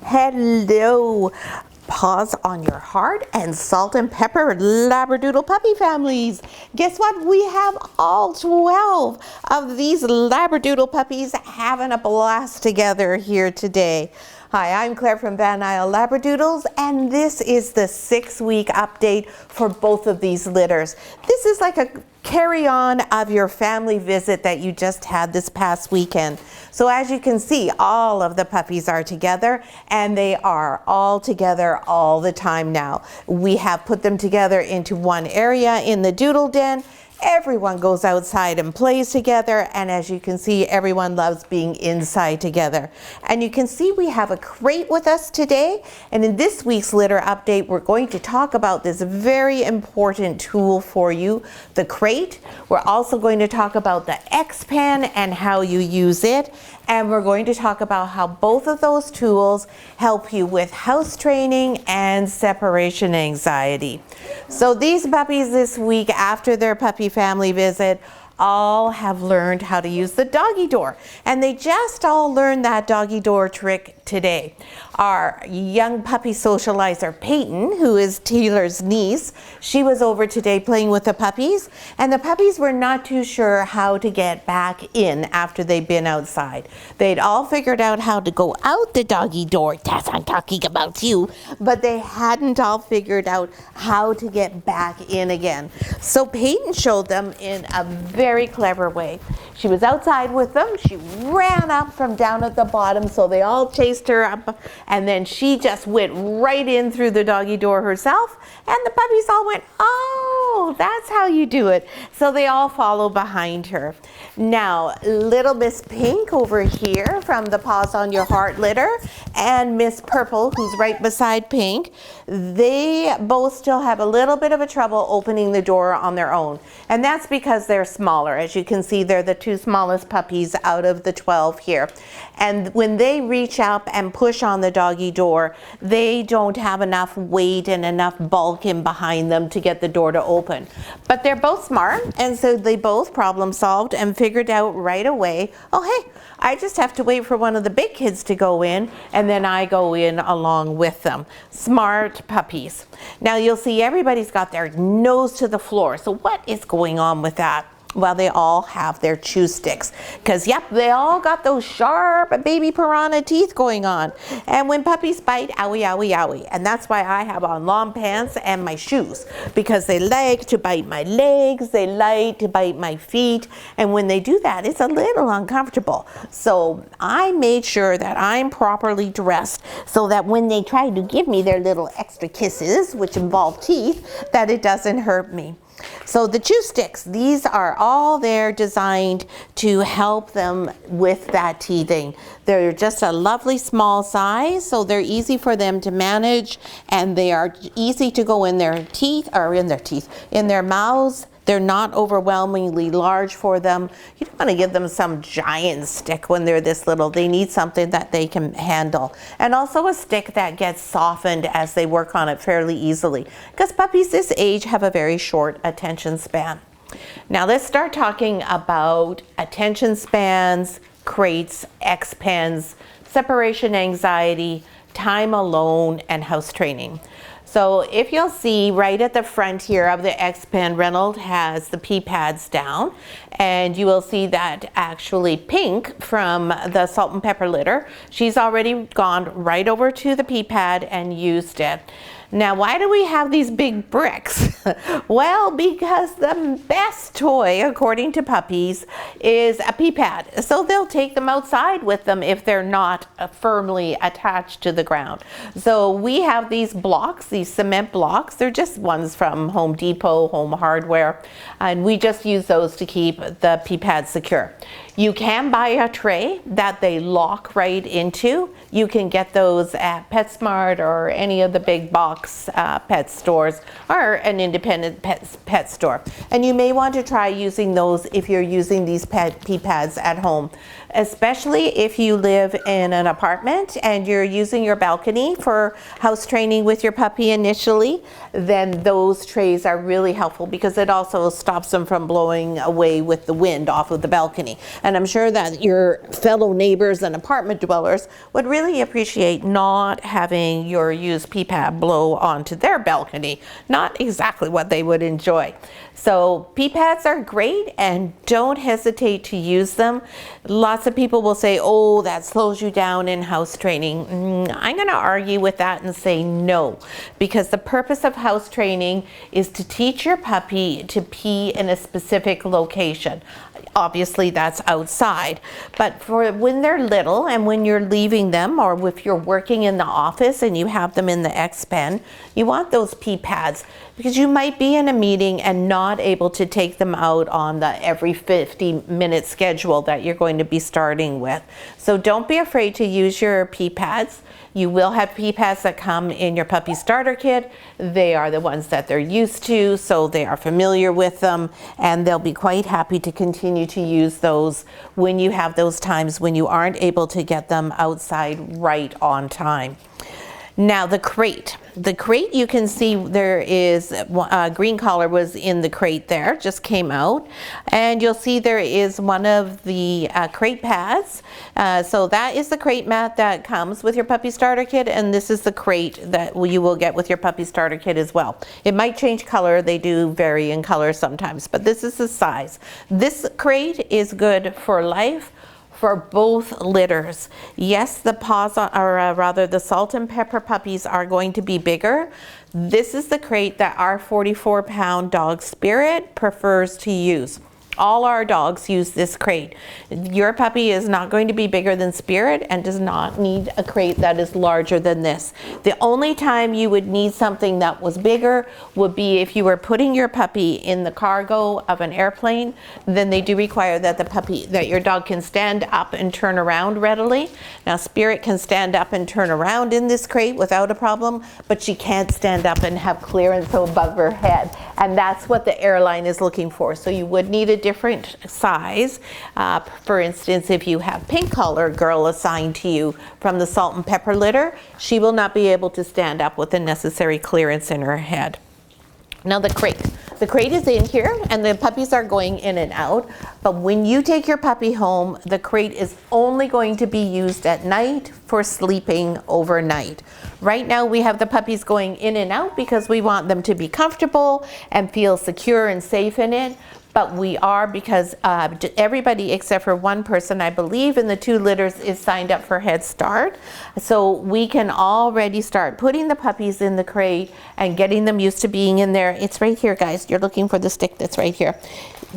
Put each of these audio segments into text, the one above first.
Hello, Paws on Your Heart and Salt and Pepper Labradoodle puppy families. Guess what? We have all 12 of these Labradoodle puppies having a blast together here today. Hi, I'm Claire from Van Isle Labradoodles, and this is the 6-week update for both of these litters. This is like a carry-on of your family visit that you just had this past weekend. So as you can see, all of the puppies are together, and they are all together all the time now. We have put them together into one area in the doodle den. Everyone goes outside and plays together, and as you can see, everyone loves being inside together. And you can see we have a crate with us today, and in this week's litter update, we're going to talk about this very important tool for you, the crate. We're also going to talk about the xpen and how you use it, and we're going to talk about how both of those tools help you with house training and separation anxiety. So these puppies this week, after their puppy family visit, all have learned how to use the doggy door, and they just all learned that doggy door trick today. Our young puppy socializer Peyton, who is Taylor's niece, she was over today playing with the puppies, and the puppies were not too sure how to get back in after they'd been outside. They'd all figured out how to go out the doggy door, that's I'm talking about you, but they hadn't all figured out how to get back in again. So Peyton showed them in a very clever way. She was outside with them, she ran up from down at the bottom, so they all chased her up, and then she just went right in through the doggy door herself, and the puppies all went, oh, that's how you do it. So they all follow behind her. Now, little Miss Pink over here from the Paws on Your Heart litter, and Miss Purple, who's right beside Pink, they both still have a little bit of a trouble opening the door on their own, and that's because they're smaller. As you can see, they're the two smallest puppies out of the 12 here, and when they reach up and push on the doggy door, they don't have enough weight and enough bulk in behind them to get the door to open. But they're both smart, and so they both problem solved and figured out right away, oh hey, I just have to wait for one of the big kids to go in, and then I go in along with them. Smart puppies. Now you'll see everybody's got their nose to the floor. So what is going on with that? Well, they all have their chew sticks, because yep, they all got those sharp baby piranha teeth going on. And when puppies bite, owie, owie, owie. And that's why I have on long pants and my shoes, because they like to bite my legs, they like to bite my feet, and when they do that, it's a little uncomfortable. So I made sure that I'm properly dressed so that when they try to give me their little extra kisses, which involve teeth, that it doesn't hurt me. So the chew sticks, these are all there designed to help them with that teething. They're just a lovely small size, so they're easy for them to manage, and they are easy to go in their teeth, or in their mouths. They're not overwhelmingly large for them. You don't want to give them some giant stick when they're this little. They need something that they can handle. And also a stick that gets softened as they work on it fairly easily, because puppies this age have a very short attention span. Now let's start talking about attention spans, crates, xpens, separation anxiety, time alone, and house training. So if you'll see right at the front here of the xpen, Reynolds has the pee pads down, and you will see that actually Pink from the salt and pepper litter, she's already gone right over to the pee pad and used it. Now, why do we have these big bricks? Well, because the best toy, according to puppies, is a pee pad. So they'll take them outside with them if they're not firmly attached to the ground. So we have these blocks, these cement blocks. They're just ones from Home Depot, Home Hardware, and we just use those to keep the pee pad secure. You can buy a tray that they lock right into. You can get those at PetSmart or any of the big box pet stores, or an independent pet store. And you may want to try using those if you're using these pee pads at home. especially if you live in an apartment and you're using your balcony for house training with your puppy initially, then those trays are really helpful because it also stops them from blowing away with the wind off of the balcony. And I'm sure that your fellow neighbors and apartment dwellers would really appreciate not having your used pee pad blow onto their balcony. Not exactly what they would enjoy. So pee pads are great, and don't hesitate to use them. Lots of people will say, oh, that slows you down in house training. I'm going to argue with that and say no, because the purpose of house training is to teach your puppy to pee in a specific location. Obviously that's outside, but for when they're little and when you're leaving them, or if you're working in the office and you have them in the xpen, you want those pee pads, because you might be in a meeting and not able to take them out on the every 50-minute schedule that you're going to be starting with. So don't be afraid to use your pee pads. You will have pee pads that come in your puppy starter kit. They are the ones that they're used to, so they are familiar with them, and they'll be quite happy to continue to use those when you have those times when you aren't able to get them outside right on time. Now the crate. The crate, you can see there is green collar was in the crate there, just came out. And you'll see there is one of the crate pads. So that is the crate mat that comes with your puppy starter kit, and this is the crate that you will get with your puppy starter kit as well. It might change color, they do vary in color sometimes, but this is the size. This crate is good for life, for both litters. Yes, the the salt and pepper puppies are going to be bigger. This is the crate that our 44-pound dog Spirit prefers to use. All our dogs use this crate. Your puppy is not going to be bigger than Spirit and does not need a crate that is larger than this. The only time you would need something that was bigger would be if you were putting your puppy in the cargo of an airplane. Then they do require that your dog can stand up and turn around readily. Now Spirit can stand up and turn around in this crate without a problem, but she can't stand up and have clearance above her head. And that's what the airline is looking for. So you would need a different size. For instance, if you have pink collar girl assigned to you from the salt and pepper litter, she will not be able to stand up with the necessary clearance in her head. Now the crate. The crate is in here and the puppies are going in and out, but when you take your puppy home, the crate is only going to be used at night for sleeping overnight. Right now we have the puppies going in and out because we want them to be comfortable and feel secure and safe in it. But we are, because everybody except for one person, I believe, in the 2 litters is signed up for Head Start. So we can already start putting the puppies in the crate and getting them used to being in there. It's right here, guys. You're looking for the stick that's right here.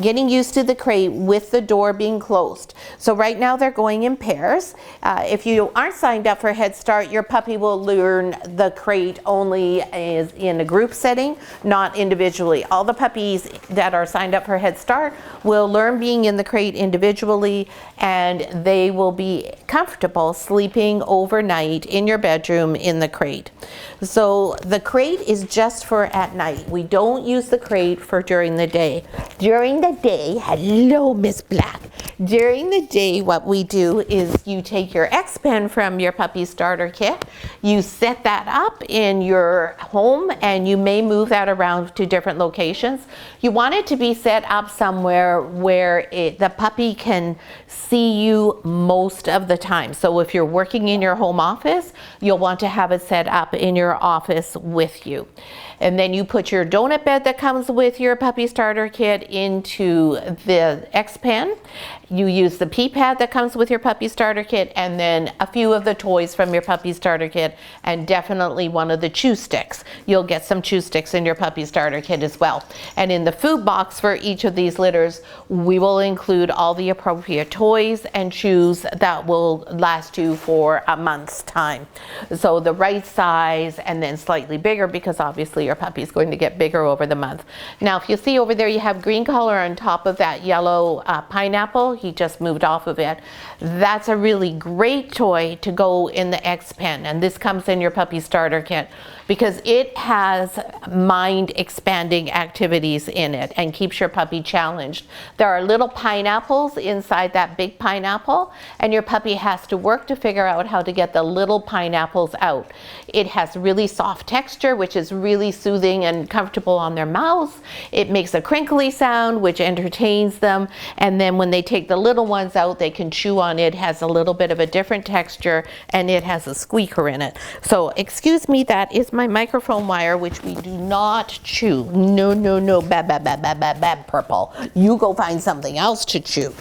Getting used to the crate with the door being closed. So right now they're going in pairs. If you aren't signed up for Head Start, your puppy will learn the crate only is in a group setting, not individually. All the puppies that are signed up for Head Start will learn being in the crate individually, and they will be comfortable sleeping overnight in your bedroom in the crate. So the crate is just for at night. We don't use the crate for during the day. During the day, hello Miss Black. During the day, what we do is you take your xpen from your puppy starter kit, you set that up in your home, and you may move that around to different locations. You want it to be set up somewhere where the puppy can see you most of the time. So if you're working in your home office, you'll want to have it set up in your office with you. And then you put your donut bed that comes with your puppy starter kit into the xpen. You use the pee pad that comes with your puppy starter kit, and then a few of the toys from your puppy starter kit, and definitely one of the chew sticks. You'll get some chew sticks in your puppy starter kit as well. And in the food box for each of these litters, we will include all the appropriate toys and chews that will last you for a month's time. So the right size, and then slightly bigger, because obviously your puppy is going to get bigger over the month. Now if you see over there, you have green color on top of that yellow pineapple. he just moved off of it. That's a really great toy to go in the xpen, and this comes in your puppy starter kit because it has mind expanding activities in it and keeps your puppy challenged. There are little pineapples inside that big pineapple, and your puppy has to work to figure out how to get the little pineapples out. It has really soft texture, which is really soothing and comfortable on their mouths. It makes a crinkly sound, which entertains them, and then when they take the little ones out, they can chew on it. It has a little bit of a different texture, and it has a squeaker in it. So excuse me, that is my microphone wire, which we do not chew. No, no, no, bad, bad, bad, bad, bad, bad, Purple. You go find something else to chew.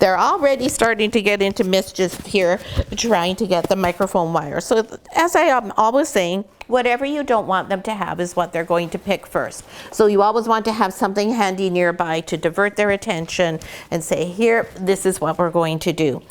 They're already starting to get into mischief here, trying to get the microphone wire. So as I am always saying, whatever you don't want them to have is what they're going to pick first. So you always want to have something handy nearby to divert their attention and say, here, this is what we're going to do.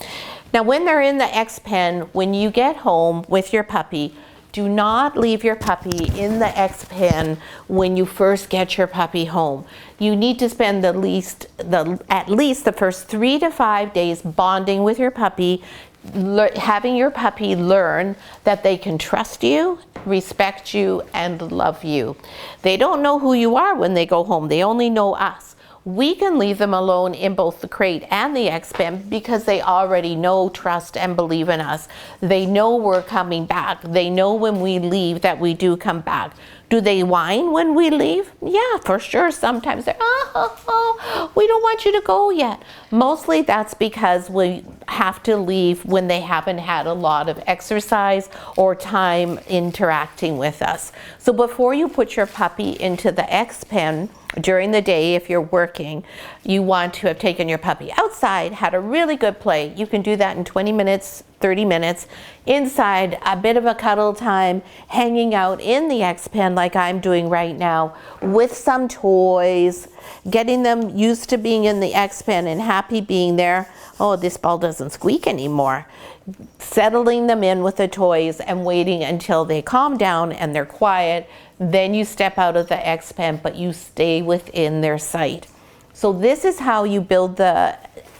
Now, when they're in the xpen, when you get home with your puppy, do not leave your puppy in the xpen when you first get your puppy home. You need to spend at least the first 3 to 5 days bonding with your puppy, having your puppy learn that they can trust you, respect you, and love you. They don't know who you are when they go home. They only know us. We can leave them alone in both the crate and the xpen because they already know, trust, and believe in us. They know we're coming back. They know when we leave that we do come back. Do they whine when we leave? Yeah, for sure. Sometimes they're, we don't want you to go yet. Mostly that's because we have to leave when they haven't had a lot of exercise or time interacting with us. So before you put your puppy into the xpen, during the day, if you're working, you want to have taken your puppy outside, had a really good play. You can do that in 20 minutes, 30 minutes. Inside, a bit of a cuddle time, hanging out in the xpen like I'm doing right now with some toys, getting them used to being in the xpen and happy being there. Oh, this ball doesn't squeak anymore. Settling them in with the toys and waiting until they calm down and they're quiet. Then you step out of the xpen, but you stay within their sight. So this is how you build the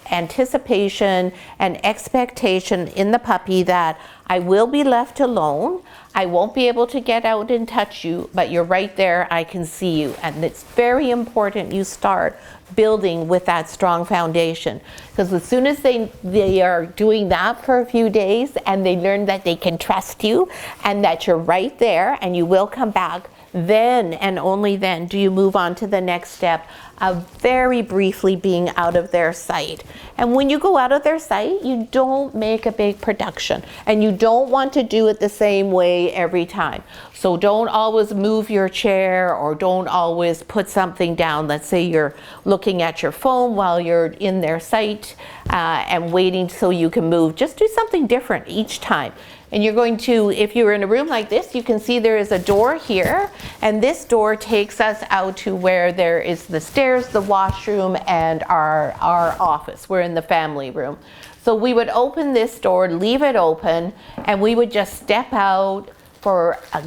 anticipation and expectation in the puppy that I will be left alone. I won't be able to get out and touch you, but you're right there. I can see you. And it's very important you start building with that strong foundation, because as soon as they are doing that for a few days and they learn that they can trust you and that you're right there and you will come back, then and only then do you move on to the next step of very briefly being out of their sight. And when you go out of their sight, you don't make a big production, and you don't want to do it the same way every time. So don't always move your chair, or don't always put something down. Let's say you're looking at your phone while you're in their sight and waiting so you can move. Just do something different each time. And you're going to, if you're in a room like this, you can see there is a door here, and this door takes us out to where there is the stairs, the washroom, and our office. We're in the family room. So we would open this door, leave it open, and we would just step out for a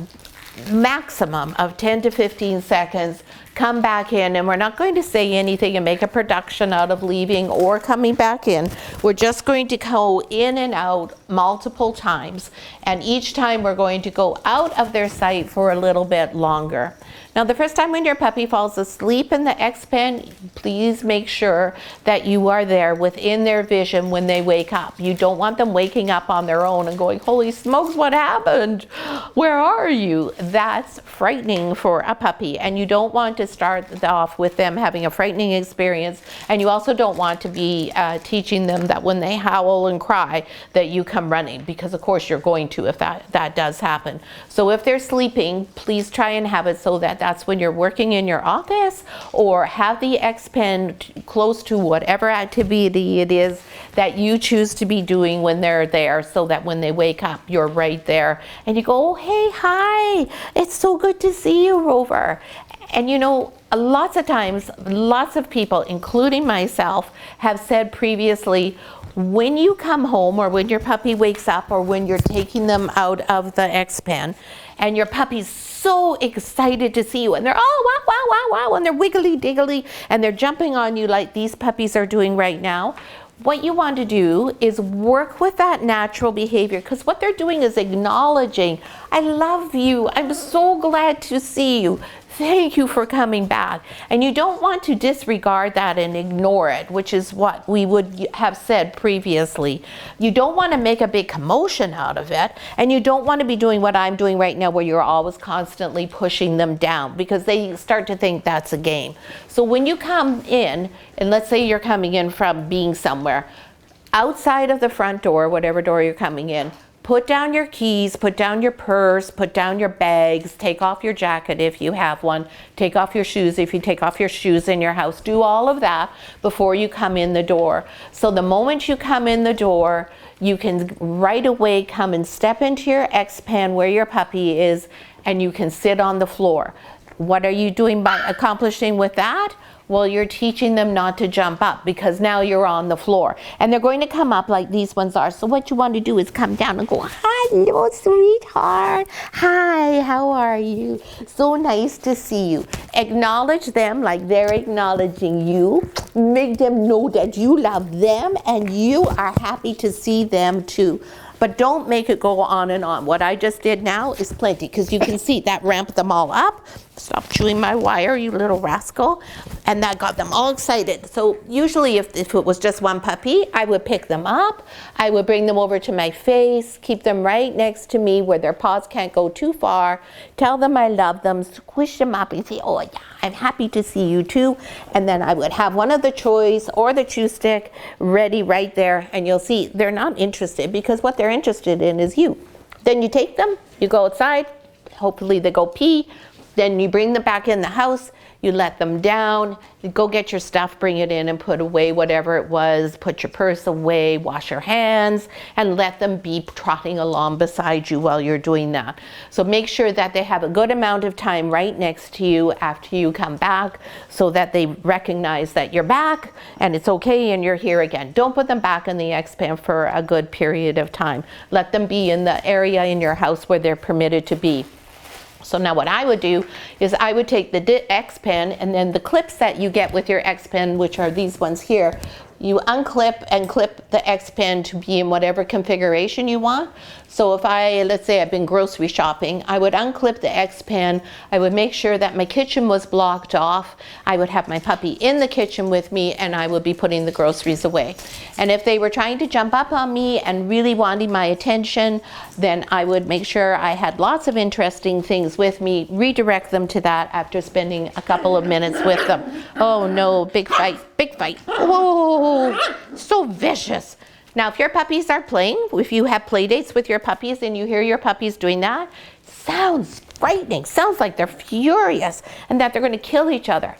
maximum of 10 to 15 seconds, come back in, and we're not going to say anything and make a production out of leaving or coming back in. We're just going to go in and out multiple times, and each time we're going to go out of their sight for a little bit longer. Now, the first time when your puppy falls asleep in the xpen, please make sure that you are there within their vision when they wake up. You don't want them waking up on their own and going, holy smokes, what happened? Where are you? That's frightening for a puppy, and you don't want to start off with them having a frightening experience, and you also don't want to be teaching them that when they howl and cry that you come running, because of course you're going to if that does happen. So if they're sleeping, please try and have it so that that's when you're working in your office, or have the xpen close to whatever activity it is that you choose to be doing when they're there, so that when they wake up, you're right there and you go, oh, hey, hi, it's so good to see you, Rover. And you know, lots of times, lots of people, including myself, have said previously, when you come home or when your puppy wakes up or when you're taking them out of the xpen and your puppy's so excited to see you and they're oh wow wow wow wow and they're wiggly diggly and they're jumping on you like these puppies are doing right now, what you want to do is work with that natural behavior, because what they're doing is acknowledging, I love you, I'm so glad to see you, thank you for coming back. And you don't want to disregard that and ignore it, which is what we would have said previously. You don't want to make a big commotion out of it, and you don't want to be doing what I'm doing right now where you're always constantly pushing them down, because they start to think that's a game. So when you come in, and let's say you're coming in from being somewhere outside of the front door, whatever door you're coming in, put down your keys, put down your purse, put down your bags, take off your jacket if you have one, take off your shoes if you take off your shoes in your house. Do all of that before you come in the door. So the moment you come in the door, you can right away come and step into your xpen where your puppy is, and you can sit on the floor. What are you doing by accomplishing with that? Well, you're teaching them not to jump up, because now you're on the floor. And they're going to come up like these ones are. So what you want to do is come down and go, hello, sweetheart. Hi, how are you? So nice to see you. Acknowledge them like they're acknowledging you. Make them know that you love them and you are happy to see them too. But don't make it go on and on. What I just did now is plenty, because you can see that ramped them all up. Stop chewing my wire, you little rascal. And that got them all excited. So usually if it was just one puppy, I would pick them up. I would bring them over to my face, keep them right next to me where their paws can't go too far. Tell them I love them, squish them up and say, oh yeah, I'm happy to see you too. And then I would have one of the toys or the chew stick ready right there. And you'll see they're not interested, because what they're interested in is you. Then you take them, you go outside, hopefully they go pee. Then you bring them back in the house, you let them down, you go get your stuff, bring it in and put away whatever it was, put your purse away, wash your hands, and let them be trotting along beside you while you're doing that. So make sure that they have a good amount of time right next to you after you come back, so that they recognize that you're back and it's okay and you're here again. Don't put them back in the xpen for a good period of time. Let them be in the area in your house where they're permitted to be. So now what I would do is I would take the xpen and then the clips that you get with your xpen, which are these ones here, you unclip and clip the xpen to be in whatever configuration you want. So if let's say I've been grocery shopping, I would unclip the xpen, I would make sure that my kitchen was blocked off, I would have my puppy in the kitchen with me, and I would be putting the groceries away. And if they were trying to jump up on me and really wanting my attention, then I would make sure I had lots of interesting things with me, redirect them to that after spending a couple of minutes with them. Oh no, big fight, big fight. Whoa, so vicious. Now, if your puppies are playing, if you have play dates with your puppies and you hear your puppies doing that, sounds frightening. Sounds like they're furious and that they're going to kill each other.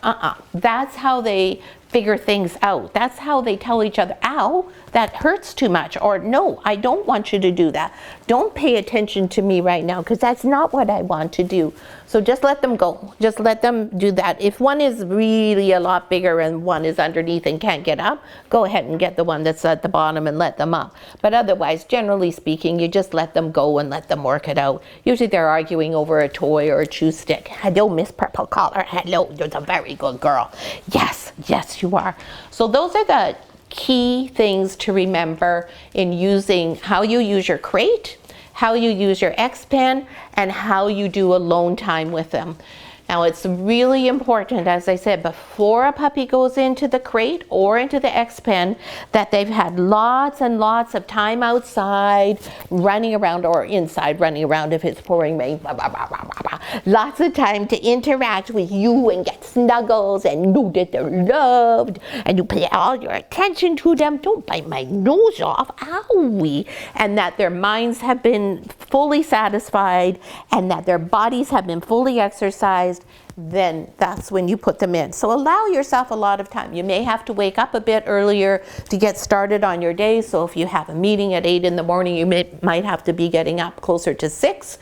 That's how they figure things out. That's how they tell each other, ow, that hurts too much, or no, I don't want you to do that. Don't pay attention to me right now, because that's not what I want to do. So just let them go. Just let them do that. If one is really a lot bigger and one is underneath and can't get up, go ahead and get the one that's at the bottom and let them up. But otherwise, generally speaking, you just let them go and let them work it out. Usually they're arguing over a toy or a chew stick. Hello, Miss Purple Collar. Hello, you're a very good girl. Yes, yes, you are. So those are the key things to remember in using how you use your crate, how you use your xpen, and how you do alone time with them. Now, it's really important, as I said, before a puppy goes into the crate or into the xpen, that they've had lots and lots of time outside, running around, or inside, running around if it's pouring rain, blah, blah, blah, blah, blah, blah. Lots of time to interact with you and get snuggles and know that they're loved, and you pay all your attention to them. Don't bite my nose off, owie. And that their minds have been fully satisfied and that their bodies have been fully exercised. then that's when you put them in. So allow yourself a lot of time. You may have to wake up a bit earlier to get started on your day. So if you have a meeting at 8 in the morning, you might have to be getting up closer to 6,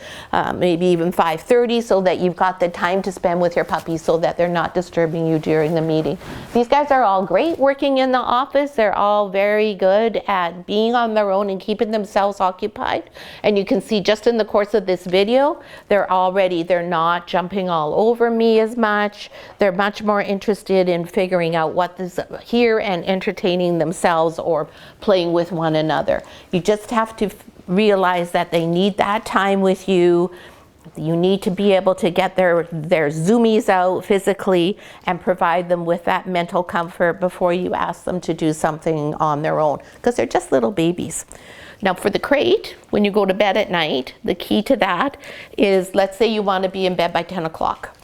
maybe even 5:30, so that you've got the time to spend with your puppies so that they're not disturbing you during the meeting. These guys are all great working in the office. They're all very good at being on their own and keeping themselves occupied. And you can see just in the course of this video, they're not jumping all over me as much. They're much more interested in figuring out what is here and entertaining themselves or playing with one another. You just have to realize that they need that time with you. You need to be able to get their zoomies out physically and provide them with that mental comfort before you ask them to do something on their own, because they're just little babies. Now for the crate, when you go to bed at night, the key to that is, let's say you want to be in bed by 10 o'clock.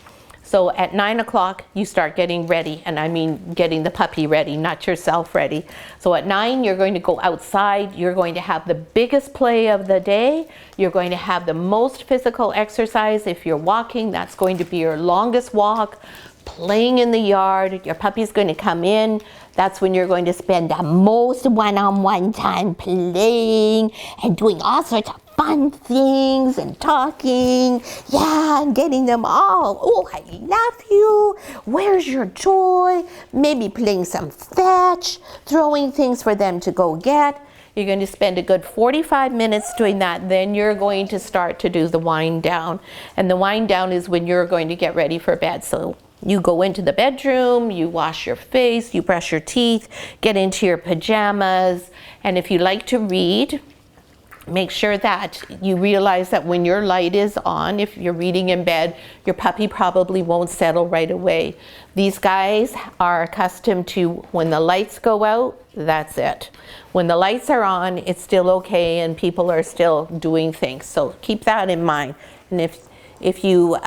So at 9 o'clock, you start getting ready, and I mean getting the puppy ready, not yourself ready. So at 9, you're going to go outside. You're going to have the biggest play of the day. You're going to have the most physical exercise. If you're walking, that's going to be your longest walk. Playing in the yard, your puppy's going to come in. That's when you're going to spend the most one-on-one time playing and doing all sorts of fun things and talking, yeah, and getting them all, oh, I love you, where's your toy, maybe playing some fetch, throwing things for them to go get. You're going to spend a good 45 minutes doing that. Then you're going to start to do the wind down. And the wind down is when you're going to get ready for bed. So you go into the bedroom, you wash your face, you brush your teeth, get into your pajamas. And if you like to read, make sure that you realize that when your light is on, if you're reading in bed, your puppy probably won't settle right away. These guys are accustomed to when the lights go out, that's it. When the lights are on, it's still okay and people are still doing things. So keep that in mind. And if you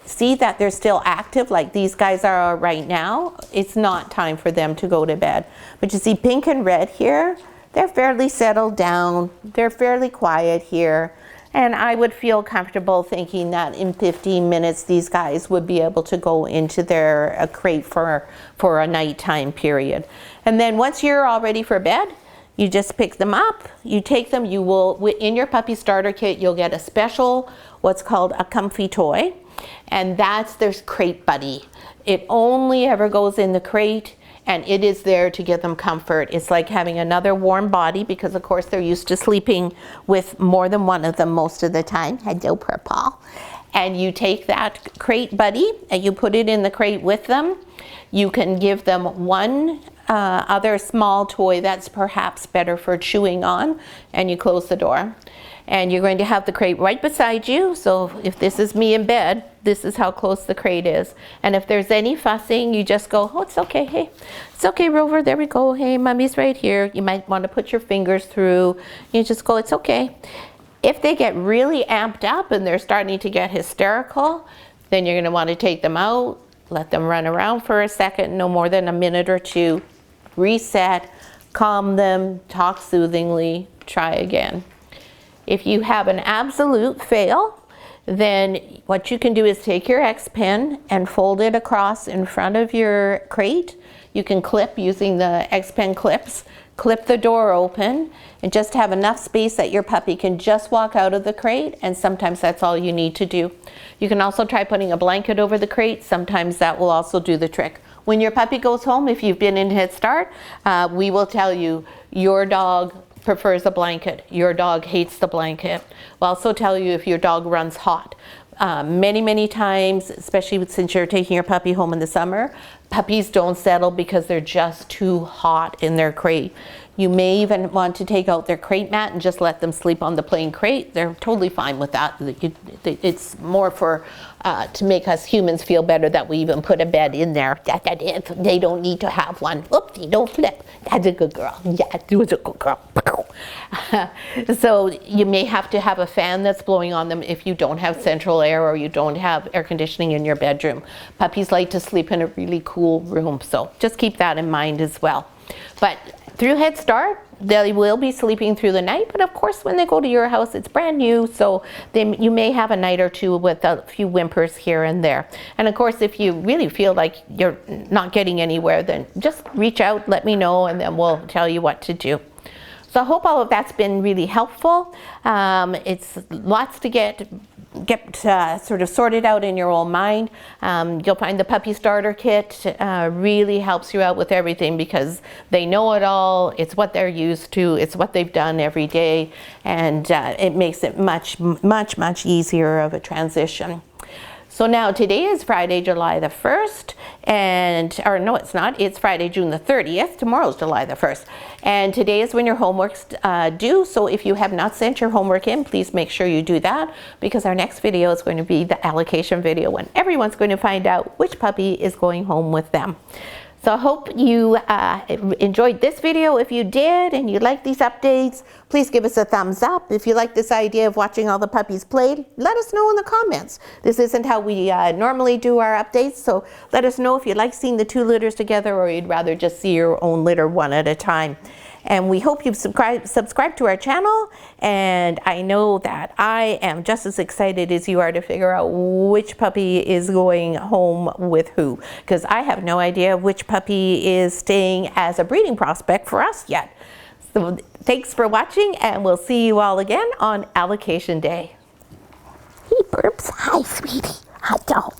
see that they're still active like these guys are right now, it's not time for them to go to bed. But you see pink and red here, they're fairly settled down, they're fairly quiet here, and I would feel comfortable thinking that in 15 minutes these guys would be able to go into their crate for a nighttime period. And then once you're all ready for bed, you just pick them up, you take them, you will, in your puppy starter kit, you'll get a special, what's called a comfy toy, and that's their crate buddy. It only ever goes in the crate, and it is there to give them comfort. It's like having another warm body, because of course they're used to sleeping with more than one of them most of the time. Hello, Purple. And you take that crate buddy and you put it in the crate with them. You can give them one other small toy that's perhaps better for chewing on, and you close the door. And you're going to have the crate right beside you. So if this is me in bed, this is how close the crate is. And if there's any fussing, you just go, oh, it's okay, hey, it's okay, Rover, there we go, hey, mommy's right here. You might want to put your fingers through. You just go, it's okay. If they get really amped up and they're starting to get hysterical, then you're going to want to take them out, let them run around for a second, no more than a minute or two, reset, calm them, talk soothingly, try again. If you have an absolute fail, then what you can do is take your xpen and fold it across in front of your crate. You can clip using the xpen clips, clip the door open, and just have enough space that your puppy can just walk out of the crate, and sometimes that's all you need to do. You can also try putting a blanket over the crate. Sometimes that will also do the trick. When your puppy goes home, if you've been in Head Start, we will tell you your dog prefers a blanket, your dog hates the blanket. We'll also tell you if your dog runs hot. Many times, especially since you're taking your puppy home in the summer, puppies don't settle because they're just too hot in their crate. You may even want to take out their crate mat and just let them sleep on the plain crate. They're totally fine with that. It's more for to make us humans feel better that we even put a bed in there. They don't need to have one. Oopsie, don't flip. That's a good girl. Yeah, it was a good girl. So you may have to have a fan that's blowing on them if you don't have central air or you don't have air conditioning in your bedroom. Puppies like to sleep in a really cool room, so just keep that in mind as well. But through Head Start, they will be sleeping through the night, but of course when they go to your house, it's brand new, so you may have a night or two with a few whimpers here and there. And of course, if you really feel like you're not getting anywhere, then just reach out, let me know, and then we'll tell you what to do. So I hope all of that's been really helpful. It's lots to get sort of sorted out in your own mind. You'll find the puppy starter kit really helps you out with everything because they know it all. It's what they're used to. It's what they've done every day, and it makes it much easier of a transition. So now today is Friday, July the 1st, or no, it's not. It's Friday, June the 30th. Tomorrow's July the 1st. And today is when your homework's due. So if you have not sent your homework in, please make sure you do that, because our next video is going to be the allocation video when everyone's going to find out which puppy is going home with them. So I hope you enjoyed this video. If you did and you like these updates, please give us a thumbs up. If you like this idea of watching all the puppies played, let us know in the comments. This isn't how we normally do our updates, so let us know if you like seeing the two litters together or you'd rather just see your own litter one at a time. And we hope you've subscribed to our channel, and I know that I am just as excited as you are to figure out which puppy is going home with who, because I have no idea which puppy is staying as a breeding prospect for us yet. So thanks for watching, and we'll see you all again on allocation day. He burps. Hi, sweetie. I don't.